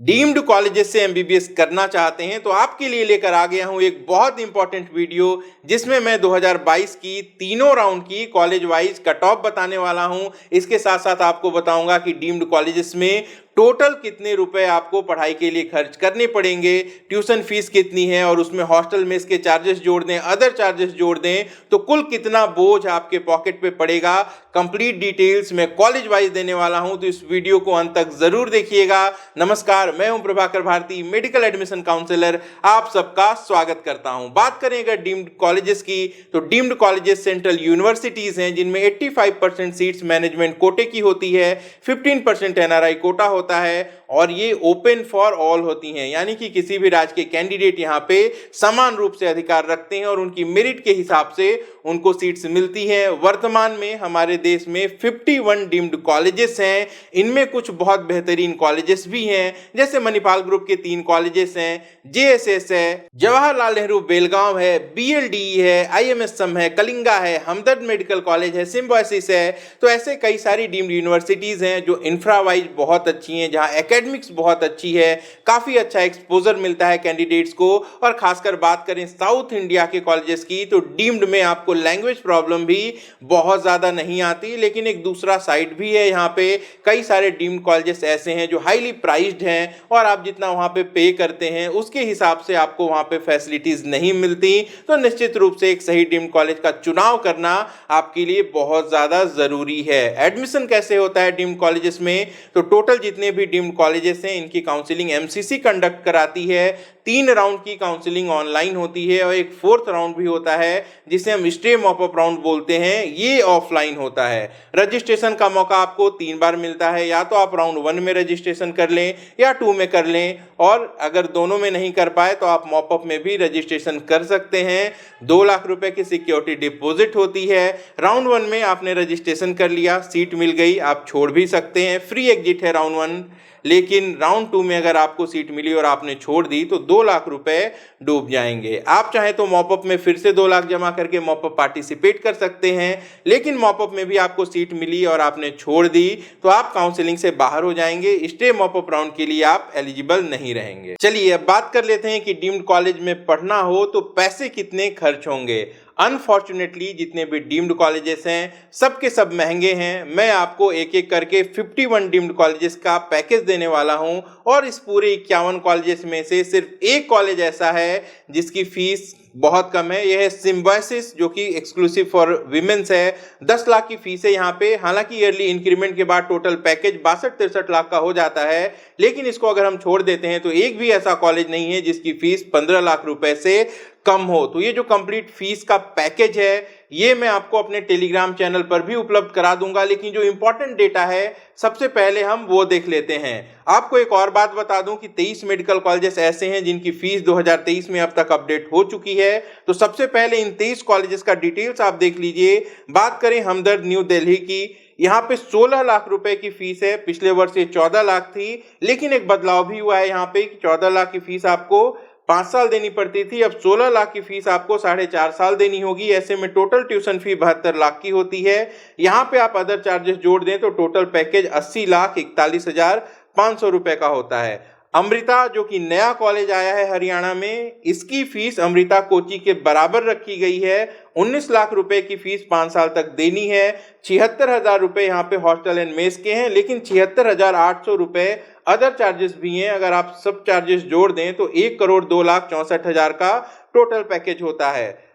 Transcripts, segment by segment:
Deemed colleges से MBBS करना चाहते हैं तो आपके लिए लेकर आ गया हूं एक बहुत इंपॉर्टेंट वीडियो जिसमें मैं 2022 की तीनों राउंड की कॉलेज वाइज कट ऑफ बताने वाला हूं। इसके साथ साथ आपको बताऊंगा कि डीम्ड कॉलेजेस में टोटल कितने रुपए आपको पढ़ाई के लिए खर्च करने पड़ेंगे, ट्यूशन फीस कितनी है और उसमें हॉस्टल में इसके चार्जेस जोड़ दें, अदर चार्जेस जोड़ दें तो कुल कितना बोझ आपके पॉकेट पे पड़ेगा। कंप्लीट डिटेल्स मैं कॉलेज वाइज देने वाला हूं, तो इस वीडियो को अंत तक जरूर देखिएगा। नमस्कार, मैं हूं Prabhakar Bharti, medical admission counsellor. आप सबका स्वागत करता हूं। बात करें अगर डीम्ड कॉलेजेस की, तो डीम्ड कॉलेजेस सेंट्रल यूनिवर्सिटीज हैं जिनमें 85% सीट्स मैनेजमेंट कोटे की होती है, 15% एनआरआई कोटा होता है और ये ओपन फॉर ऑल होती हैं, यानी कि किसी भी राज्य के कैंडिडेट यहाँ पे समान रूप से अधिकार रखते हैं और उनकी मेरिट के हिसाब से उनको सीट्स मिलती हैं। वर्तमान में हमारे देश में 51 डीम्ड कॉलेजेस हैं। इनमें कुछ बहुत बेहतरीन कॉलेजेस भी हैं, जैसे मणिपाल ग्रुप के 3 कॉलेजेस हैं, जेएसएस है, जवाहरलाल नेहरू बेलगांव है, बीएलडीई है, आईएमएसएम है, कलिंगा है, हमदर्द मेडिकल कॉलेज है, सिम्बायोसिस है। तो ऐसे कई सारी डीम्ड यूनिवर्सिटीज हैं जो इंफ्रा वाइज बहुत अच्छी हैं, जहां एकेडमिक्स बहुत अच्छी है, काफी अच्छा एक्सपोजर मिलता है कैंडिडेट्स को। और खासकर बात करें साउथ इंडिया के कॉलेजेस की, तो डीम्ड में आपको लैंग्वेज प्रॉब्लम भी बहुत ज्यादा नहीं आती, लेकिन एक दूसरा साइड भी है। यहाँ पे कई सारे डीम्ड कॉलेजेस ऐसे हैं जो हाईली प्राइस्ड हैं और आप जितना वहां पे पे करते हैं उसके हिसाब से आपको वहां पे फैसिलिटीज नहीं मिलती। तो निश्चित रूप से एक सही डीम्ड कॉलेज का चुनाव करना आपके लिए बहुत ज्यादा जरूरी है। एडमिशन कैसे होता है डीम्ड कॉलेजेस में, तो टोटल जितने भी डीम्ड कॉलेजेस हैं इनकी काउंसलिंग एमसीसी कंडक्ट कराती है। 3 राउंड की काउंसलिंग ऑनलाइन होती है और एक 4th राउंड भी होता है जिसे हम स्टे मॉप अप राउंड बोलते हैं, ये ऑफलाइन होता है। रजिस्ट्रेशन का मौका आपको 3 बार मिलता है, या तो आप राउंड 1 में रजिस्ट्रेशन कर लें या 2 में कर लें, और अगर दोनों में नहीं कर पाए तो आप मॉप अप में भी रजिस्ट्रेशन कर सकते हैं। 2 लाख रुपए की सिक्योरिटी डिपॉजिट होती है। राउंड 1 में आपने रजिस्ट्रेशन कर लिया, सीट मिल गई, आप छोड़ भी सकते हैं, फ्री एग्जिट है राउंड 1। लेकिन राउंड 2 में अगर आपको सीट मिली और आपने छोड़ दी तो 2 लाख रुपए डूब जाएंगे। आप चाहे तो मॉपअप में फिर से 2 लाख जमा करके मॉपअप पार्टिसिपेट कर सकते हैं, लेकिन मॉपअप में भी आपको सीट मिली और आपने छोड़ दी तो आप काउंसलिंग से बाहर हो जाएंगे। स्टे मॉपअप राउंड के लिए आप एलिजिबल नहीं रहेंगे। चलिए अब बात कर लेते हैं कि डीम्ड कॉलेज में पढ़ना हो तो पैसे कितने खर्च होंगे। अनफॉर्चुनेटली जितने भी डीम्ड कॉलेजेस हैं सबके सब महंगे हैं। मैं आपको एक एक करके 51 डीम्ड कॉलेजेस का पैकेज देने वाला हूं और इस पूरे 51 कॉलेजेस में से सिर्फ एक कॉलेज ऐसा है जिसकी फीस बहुत कम है। यह है सिम्बायोसिस, जो कि एक्सक्लूसिव फॉर विमेंस है। 10 लाख की फीस है यहाँ पे। हालांकि ईयरली इंक्रीमेंट के बाद टोटल पैकेज 62-63 लाख का हो जाता है, लेकिन इसको अगर हम छोड़ देते हैं तो एक भी ऐसा कॉलेज नहीं है जिसकी फीस 15 लाख रुपए से कम हो। तो ये जो कंप्लीट फीस का पैकेज है ये मैं आपको अपने टेलीग्राम चैनल पर भी उपलब्ध करा दूंगा, लेकिन जो इंपॉर्टेंट डेटा है सबसे पहले हम वो देख लेते हैं। आपको एक और बात बता दूं कि 23 मेडिकल कॉलेजेस ऐसे हैं जिनकी फीस 2023 में अब तक अपडेट हो चुकी है। तो सबसे पहले इन 23 कॉलेजेस का डिटेल्स आप देख लीजिए। बात करें हमदर्द न्यू दिल्ली की, यहाँ पे 16 लाख रुपए की फीस है। पिछले वर्ष ये 14 लाख थी, लेकिन एक बदलाव भी हुआ है यहाँ पे कि 14 लाख की फीस आपको 5 साल देनी पड़ती थी, अब 16 लाख की फीस आपको 4.5 साल देनी होगी। ऐसे में टोटल ट्यूशन फी 72 लाख की होती है। यहाँ पे आप अदर चार्जेस जोड़ दें तो टोटल पैकेज 80,41,500 रुपए का होता है। अमृता, जो कि नया कॉलेज आया है हरियाणा में, इसकी फीस अमृता कोची के बराबर रखी गई है। 19 लाख रुपए की फीस 5 साल तक देनी है। 76,000 रुपए यहाँ पे हॉस्टल एंड मेस के हैं, लेकिन 76,800 रुपए अदर चार्जेस भी हैं। अगर आप सब चार्जेस जोड़ दें तो 1,02,64,000 का टोटल पैकेज होता है।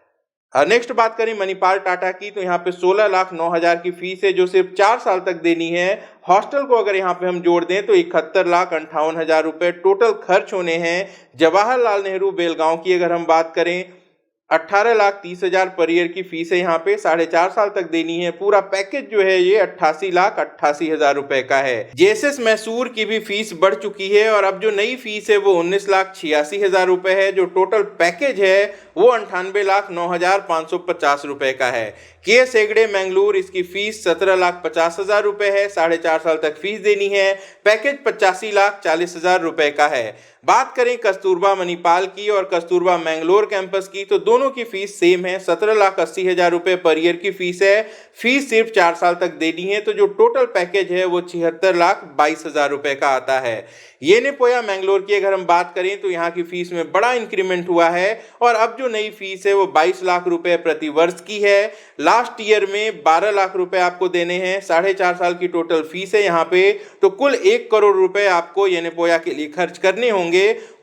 नेक्स्ट बात करें मणिपाल टाटा की, तो यहाँ पे 16,09,000 की फीस है जो सिर्फ 4 साल तक देनी है। हॉस्टल को अगर यहाँ पे हम जोड़ दें तो 71,58,000 रुपए टोटल खर्च होने हैं। जवाहरलाल नेहरू बेलगांव की अगर हम बात करें, 18,30,000 पर ईयर की फीस है, यहाँ पे 4.5 साल तक देनी है। पूरा पैकेज जो है ये 88,88,000 रुपए का है। जेएसएस मैसूर की भी फीस बढ़ चुकी है और अब जो नई फीस है वो 19,86,000 रुपए है। जो टोटल पैकेज है वो 98,09,550 रुपए का है। KS हेगड़े मैंगलोर, इसकी फीस 17,50,000 रुपए है, 4.5 साल तक फीस देनी है। पैकेज 85,40,000 रुपए का है। बात करें कस्तूरबा मणिपाल की और कस्तूरबा मैंगलोर कैंपस की तो दोनों की फीस सेम है, 17,80,000 रुपए पर ईयर की फीस है। फीस सिर्फ 4 साल तक देनी है, तो जो टोटल पैकेज है वो 76,22,000 रुपए का आता है। येनेपोया मैंगलोर की अगर हम बात करें तो यहाँ की फीस में बड़ा इंक्रीमेंट हुआ है और अब जो नई फीस है वो 22 लाख रुपए प्रति वर्ष की है। लास्ट ईयर में 12 लाख रुपए आपको देने हैं, 4.5 साल की टोटल फीस है यहाँ पे, तो कुल 1 करोड़ रुपए आपको येनेपोया के लिए खर्च करने होंगे।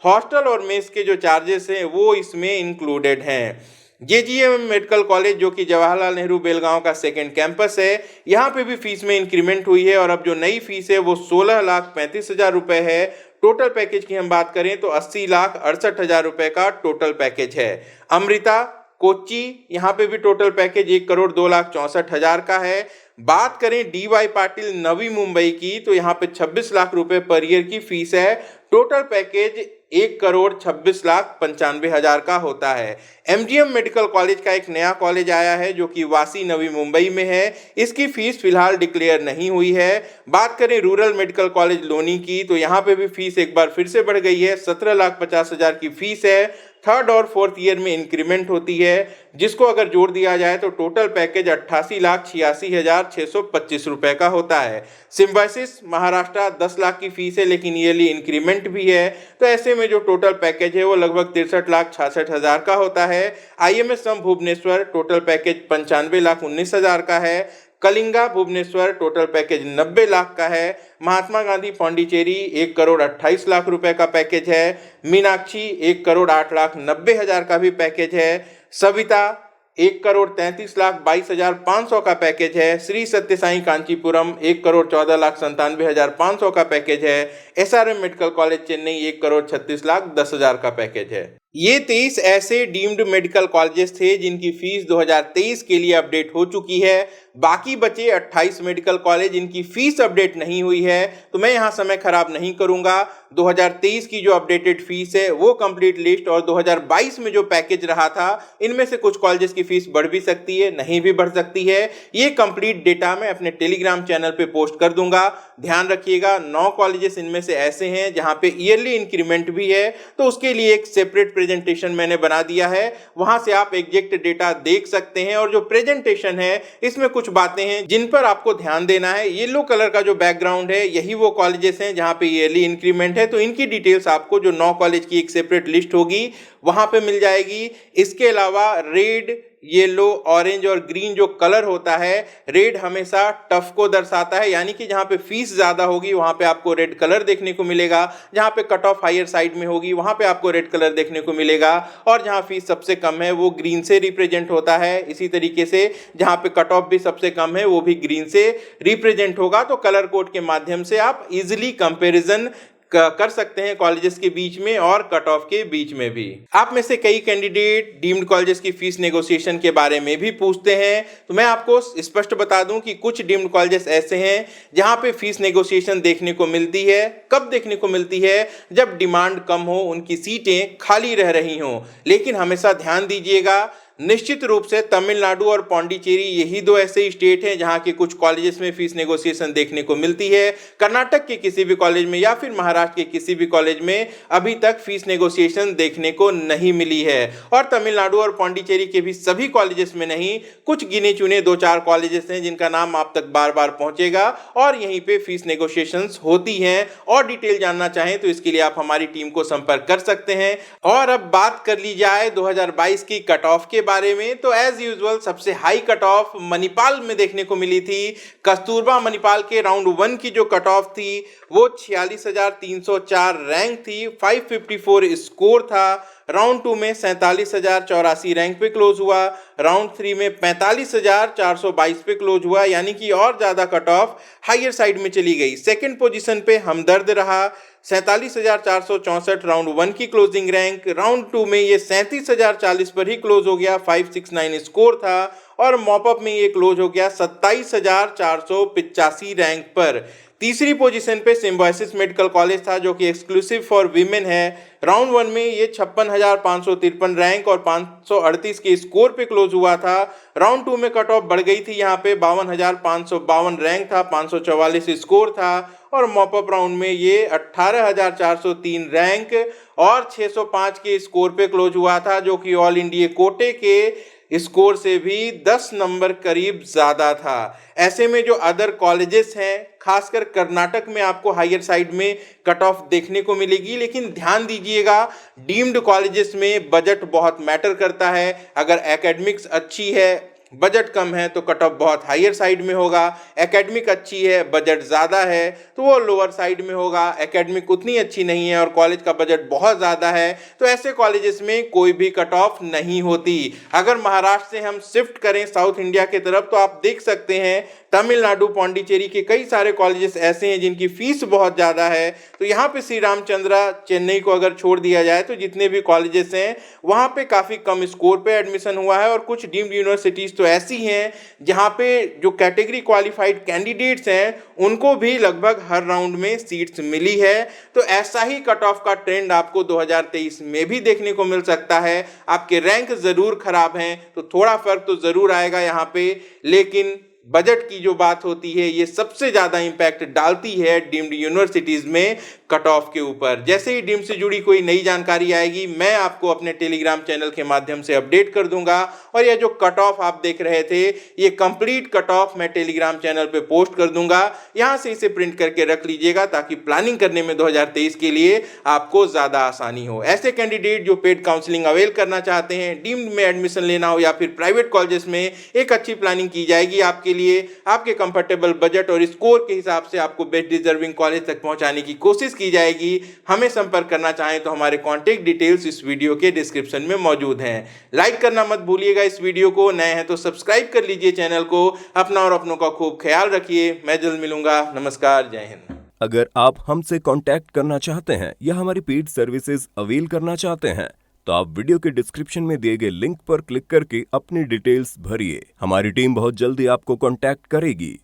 हॉस्टल और मेस के जो चार्जेस हैं वो इसमें इंक्लूडेड हैं। JGM मेडिकल कॉलेज जो कि जवाहरलाल नेहरू बेलगांव का सेकेंड कैंपस है, यहाँ पे भी फीस में इंक्रीमेंट हुई है और अब जो नई फीस है वो 16,35,000 रुपए है। टोटल पैकेज की हम बात करें तो 80,68,000 रुपए का टोटल पैकेज है। अमृता कोच्चि, यहाँ पे भी टोटल पैकेज 1,02,64,000 का है। बात करें DY पाटिल नवी मुंबई की तो यहाँ पे 26 लाख रुपए पर ईयर की फीस है। टोटल पैकेज 1,26,95,000 का होता है। MGM मेडिकल कॉलेज का एक नया कॉलेज आया है जो कि वासी नवी मुंबई में है। इसकी फीस फिलहाल डिक्लेयर नहीं हुई है। बात करें रूरल मेडिकल कॉलेज लोनी की तो यहाँ पे भी फीस एक बार फिर से बढ़ गई है, 17,50,000 की फीस है। थर्ड और फोर्थ ईयर में इंक्रीमेंट होती है, जिसको अगर जोड़ दिया जाए तो टोटल पैकेज 88,86,625 रुपए का होता है। सिम्बायोसिस महाराष्ट्र 10 लाख की फीस है लेकिन ईयरली इंक्रीमेंट भी है, तो ऐसे में जो टोटल पैकेज है वो लगभग 63,66,000 का होता है। IMS भुवनेश्वर टोटल पैकेज 95,19,000 का है। कलिंगा भुवनेश्वर टोटल पैकेज 90 लाख का है। महात्मा गांधी पौंडीचेरी 1,28,00,000 रुपए का पैकेज है। मीनाक्षी 1,08,90,000 का भी पैकेज है। सविता 1,33,22,500 का पैकेज है। श्री सत्य साई कांचीपुरम 1,14,97,500 का पैकेज है। SRM मेडिकल कॉलेज चेन्नई 1,36,10,000 का पैकेज है। ये 23 ऐसे डीम्ड मेडिकल कॉलेजेस थे जिनकी फीस 2023 के लिए अपडेट हो चुकी है। बाकी बचे 28 मेडिकल कॉलेज जिनकी फीस अपडेट नहीं हुई है, तो मैं यहाँ समय खराब नहीं करूंगा। 2023 की जो अपडेटेड फीस है वो कंप्लीट लिस्ट और 2022 में जो पैकेज रहा था, इनमें से कुछ कॉलेजेस की फीस बढ़ भी सकती है, नहीं भी बढ़ सकती है। ये कंप्लीट डेटा मैं अपने टेलीग्राम चैनल पे पोस्ट कर दूंगा। ध्यान रखिएगा, 9 कॉलेजेस इनमें से ऐसे हैं जहाँ पे ईयरली इंक्रीमेंट भी है, तो उसके लिए एक सेपरेट प्रेजेंटेशन मैंने बना दिया है, वहां से आप एग्जैक्ट डेटा देख सकते हैं। और जो प्रेजेंटेशन है इसमें कुछ बातें हैं जिन पर आपको ध्यान देना है। येलो कलर का जो बैकग्राउंड है यही वो कॉलेजेस हैं जहां पे ईयरली इंक्रीमेंट है, तो इनकी डिटेल्स आपको जो 9 कॉलेज की एक सेपरेट लिस्ट होगी वहां पे मिल जाएगी। इसके अलावा रेड, येलो, ऑरेंज और ग्रीन जो कलर होता है, रेड हमेशा टफ को दर्शाता है, यानी कि जहां पे फीस ज्यादा होगी वहां पे आपको रेड कलर देखने को मिलेगा, जहां पे कट ऑफ हायर साइड में होगी वहां पे आपको रेड कलर देखने को मिलेगा, और जहां फीस सबसे कम है वो ग्रीन से रिप्रेजेंट होता है। इसी तरीके से जहां पे कट ऑफ भी सबसे कम है वो भी ग्रीन से रिप्रेजेंट होगा। तो कलर कोड के माध्यम से आप इजिली कंपेरिजन कर सकते हैं कॉलेजेस के बीच में और कट ऑफ के बीच में भी। आप में से कई कैंडिडेट डीम्ड कॉलेजेस की फीस नेगोशिएशन के बारे में भी पूछते हैं, तो मैं आपको स्पष्ट बता दूं कि कुछ डीम्ड कॉलेजेस ऐसे हैं जहां पे फीस नेगोशिएशन देखने को मिलती है। कब देखने को मिलती है? जब डिमांड कम हो, उनकी सीटें खाली रह रही हों। लेकिन हमेशा ध्यान दीजिएगा, निश्चित रूप से तमिलनाडु और पौंडीचेरी यही 2 ऐसे स्टेट हैं जहां के कुछ कॉलेजेस में फीस नेगोशिएशन देखने को मिलती है। कर्नाटक के किसी भी कॉलेज में या फिर महाराष्ट्र के किसी भी कॉलेज में अभी तक फीस नेगोशिएशन देखने को नहीं मिली है। और तमिलनाडु और पौंडीचेरी के भी सभी कॉलेजेस में नहीं, कुछ गिने चुने 2-4 कॉलेजेस हैं जिनका नाम आप तक बार बार पहुंचेगा और यहीं पे फीस नेगोशिएशन होती हैं। और डिटेल जानना चाहें तो इसके लिए आप हमारी टीम को संपर्क कर सकते हैं। और अब बात कर ली जाए 2022 की कट ऑफ के बारे में, तो एज यूजुअल सबसे हाई कट ऑफ मणिपाल में देखने को मिली थी। कस्तूरबा मणिपाल के राउंड 1 की जो कट ऑफ थी वो 46,304 रैंक थी, 554 स्कोर था। राउंड 2 में 47,084 रैंक पे क्लोज हुआ। राउंड 3 में 45,422 पे क्लोज हुआ, यानी कि और ज्यादा कट ऑफ हायर साइड में चली गई। सेकंड पोजीशन पे हमदर्द रहा, 47,464 राउंड 1 की क्लोजिंग रैंक। राउंड 2 में ये 37,040 पर ही क्लोज हो गया, 569 स्कोर था। और मॉपअप में ये क्लोज हो गया 27,485 रैंक पर। तीसरी पोजीशन पे सिम्बायोसिस मेडिकल कॉलेज था जो कि एक्सक्लूसिव फॉर वीमेन है। राउंड 1 में ये 56,553 रैंक और 538 के स्कोर पे क्लोज हुआ था। राउंड 2 में कट ऑफ बढ़ गई थी, यहाँ पे 52,552 रैंक था, 544 स्कोर था और मॉपअप राउंड में ये 18,403 रैंक और 605 के स्कोर पे क्लोज हुआ था, जो कि ऑल इंडिया कोटे के स्कोर से भी 10 नंबर करीब ज्यादा था। ऐसे में जो अदर कॉलेजेस हैं, खासकर कर्नाटक में आपको हायर साइड में कट ऑफ देखने को मिलेगी, लेकिन ध्यान दीजिएगा डीम्ड कॉलेजेस में बजट बहुत मैटर करता है। अगर एकेडमिक्स अच्छी है, बजट कम है तो कट ऑफ बहुत हायर साइड में होगा। एकेडमिक अच्छी है, बजट ज़्यादा है तो वो लोअर साइड में होगा। एकेडमिक उतनी अच्छी नहीं है और कॉलेज का बजट बहुत ज़्यादा है तो ऐसे कॉलेजेस में कोई भी कट ऑफ नहीं होती। अगर महाराष्ट्र से हम शिफ्ट करें साउथ इंडिया की तरफ तो आप देख सकते हैं तमिलनाडु, पौंडीचेरी के कई सारे कॉलेजेस ऐसे हैं जिनकी फीस बहुत ज़्यादा है। तो यहाँ पे श्री रामचंद्रा, चेन्नई को अगर छोड़ दिया जाए तो जितने भी कॉलेजेस हैं वहाँ पे काफ़ी कम स्कोर पे एडमिशन हुआ है। और कुछ डीम्ड यूनिवर्सिटीज़ तो ऐसी हैं जहाँ पे जो कैटेगरी क्वालिफाइड कैंडिडेट्स हैं उनको भी लगभग हर राउंड में सीट्स मिली है। तो ऐसा ही कट ऑफ का ट्रेंड आपको 2023 में भी देखने को मिल सकता है। आपके रैंक ज़रूर खराब हैं तो थोड़ा फर्क तो ज़रूर आएगा यहाँ पे, लेकिन बजट की जो बात होती है ये सबसे ज़्यादा इम्पैक्ट डालती है डीम्ड यूनिवर्सिटीज़ में कट ऑफ के ऊपर। जैसे ही डीम्ड से जुड़ी कोई नई जानकारी आएगी मैं आपको अपने टेलीग्राम चैनल के माध्यम से अपडेट कर दूंगा। और ये जो कट ऑफ आप देख रहे थे ये कंप्लीट कट ऑफ मैं टेलीग्राम चैनल पे पोस्ट कर दूंगा, यहाँ से इसे प्रिंट करके रख लीजिएगा ताकि प्लानिंग करने में 2023 के लिए आपको ज़्यादा आसानी हो। ऐसे कैंडिडेट जो पेड काउंसलिंग अवेल करना चाहते हैं, डीम्ड में एडमिशन लेना हो या फिर प्राइवेट कॉलेजेस में, एक अच्छी प्लानिंग की जाएगी आपके लिए। आपके कंफर्टेबल बजट और स्कोर के हिसाब से आपको बेस्ट डिजर्विंग कॉलेज तक पहुंचाने की कोशिश की जाएगी। हमें संपर्क करना चाहें तो हमारे कॉन्टैक्ट डिटेल्स इस वीडियो के डिस्क्रिप्शन में मौजूद हैं। लाइक करना मत भूलिएगा इस वीडियो को, नए हैं तो सब्सक्राइब कर लीजिए चैनल को। अपना और अपनों का खूब ख्याल रखिए। मैं जल्द मिलूंगा। नमस्कार, जय हिंद। अगर आप हमसे कांटेक्ट करना चाहते हैं या हमारी पेड सर्विसेज अवेल करना चाहते हैं तो आप वीडियो के डिस्क्रिप्शन में दिए गए लिंक पर क्लिक करके अपनी डिटेल्स भरिए। हमारी टीम बहुत जल्दी आपको कांटेक्ट करेगी।